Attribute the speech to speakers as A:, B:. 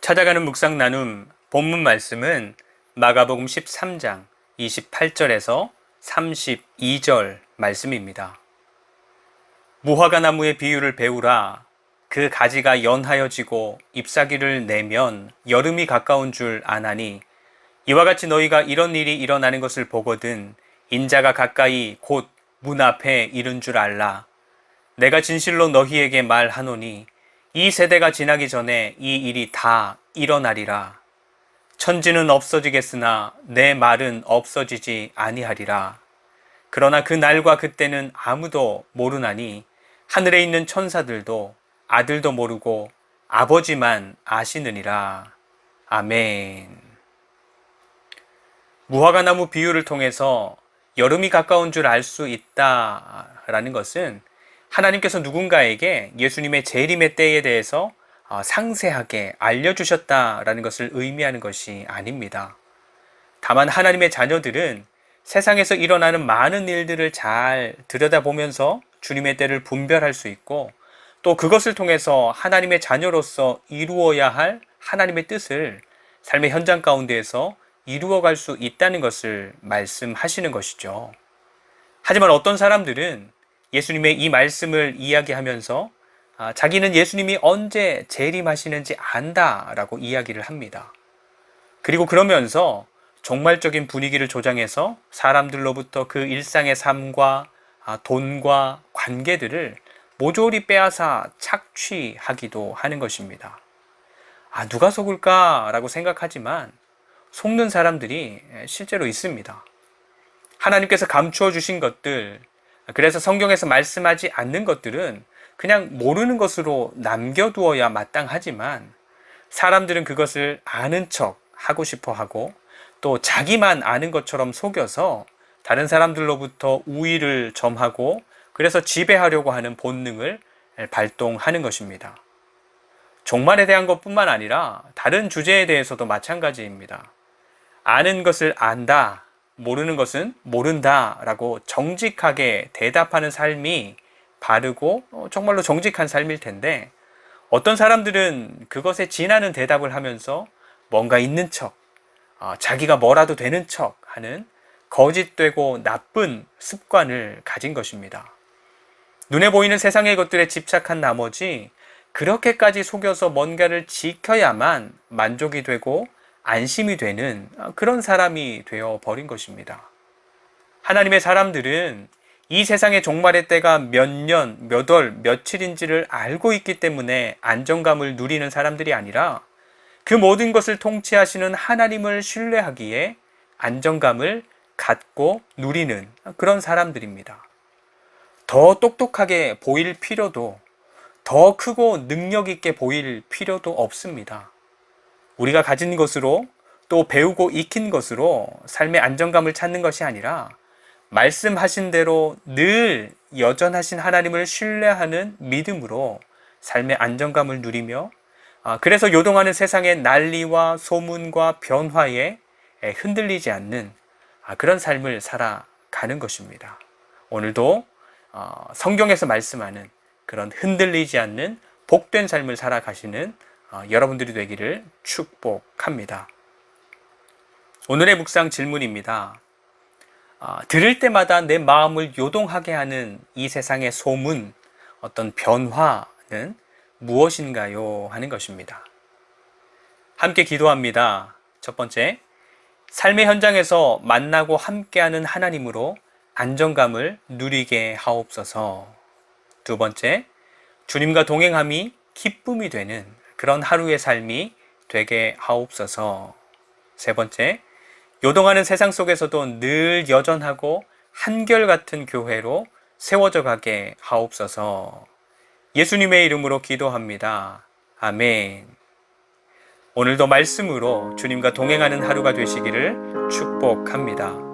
A: 찾아가는 묵상 나눔 본문 말씀은 마가복음 13장 28절에서 32절 말씀입니다. 무화과 나무의 비유를 배우라. 그 가지가 연하여지고 잎사귀를 내면 여름이 가까운 줄 아나니 이와 같이 너희가 이런 일이 일어나는 것을 보거든 인자가 가까이 곧 문 앞에 이른 줄 알라. 내가 진실로 너희에게 말하노니 이 세대가 지나기 전에 이 일이 다 일어나리라. 천지는 없어지겠으나 내 말은 없어지지 아니하리라. 그러나 그 날과 그때는 아무도 모르나니 하늘에 있는 천사들도 아들도 모르고 아버지만 아시느니라. 아멘. 무화과 나무 비유를 통해서 여름이 가까운 줄 알 수 있다라는 것은 하나님께서 누군가에게 예수님의 재림의 때에 대해서 상세하게 알려주셨다라는 것을 의미하는 것이 아닙니다. 다만 하나님의 자녀들은 세상에서 일어나는 많은 일들을 잘 들여다보면서 주님의 때를 분별할 수 있고 또 그것을 통해서 하나님의 자녀로서 이루어야 할 하나님의 뜻을 삶의 현장 가운데에서 이루어갈 수 있다는 것을 말씀하시는 것이죠. 하지만 어떤 사람들은 예수님의 이 말씀을 이야기하면서 자기는 예수님이 언제 재림하시는지 안다라고 이야기를 합니다. 그리고 그러면서 종말적인 분위기를 조장해서 사람들로부터 그 일상의 삶과 돈과 관계들을 모조리 빼앗아 착취하기도 하는 것입니다. 누가 속을까라고 생각하지만 속는 사람들이 실제로 있습니다. 하나님께서 감추어 주신 것들, 그래서 성경에서 말씀하지 않는 것들은 그냥 모르는 것으로 남겨두어야 마땅하지만 사람들은 그것을 아는 척 하고 싶어 하고 또 자기만 아는 것처럼 속여서 다른 사람들로부터 우위를 점하고 그래서 지배하려고 하는 본능을 발동하는 것입니다. 종말에 대한 것뿐만 아니라 다른 주제에 대해서도 마찬가지입니다. 아는 것을 안다, 모르는 것은 모른다 라고 정직하게 대답하는 삶이 바르고 정말로 정직한 삶일 텐데 어떤 사람들은 그것에 지나는 대답을 하면서 뭔가 있는 척, 자기가 뭐라도 되는 척 하는 거짓되고 나쁜 습관을 가진 것입니다. 눈에 보이는 세상의 것들에 집착한 나머지 그렇게까지 속여서 뭔가를 지켜야만 만족이 되고 안심이 되는 그런 사람이 되어 버린 것입니다. 하나님의 사람들은 이 세상의 종말의 때가 몇 년, 몇 월, 며칠인지를 알고 있기 때문에 안정감을 누리는 사람들이 아니라 그 모든 것을 통치하시는 하나님을 신뢰하기에 안정감을 갖고 누리는 그런 사람들입니다. 더 똑똑하게 보일 필요도, 더 크고 능력 있게 보일 필요도 없습니다. 우리가 가진 것으로 또 배우고 익힌 것으로 삶의 안정감을 찾는 것이 아니라 말씀하신 대로 늘 여전하신 하나님을 신뢰하는 믿음으로 삶의 안정감을 누리며 그래서 요동하는 세상의 난리와 소문과 변화에 흔들리지 않는 그런 삶을 살아가는 것입니다. 오늘도 성경에서 말씀하는 그런 흔들리지 않는 복된 삶을 살아가시는 여러분들이 되기를 축복합니다. 오늘의 묵상 질문입니다. 들을 때마다 내 마음을 요동하게 하는 이 세상의 소문, 어떤 변화는 무엇인가요? 하는 것입니다. 함께 기도합니다. 첫 번째, 삶의 현장에서 만나고 함께하는 하나님으로 안정감을 누리게 하옵소서. 두 번째, 주님과 동행함이 기쁨이 되는 그런 하루의 삶이 되게 하옵소서. 세 번째, 요동하는 세상 속에서도 늘 여전하고 한결같은 교회로 세워져 가게 하옵소서. 예수님의 이름으로 기도합니다. 아멘. 오늘도 말씀으로 주님과 동행하는 하루가 되시기를 축복합니다.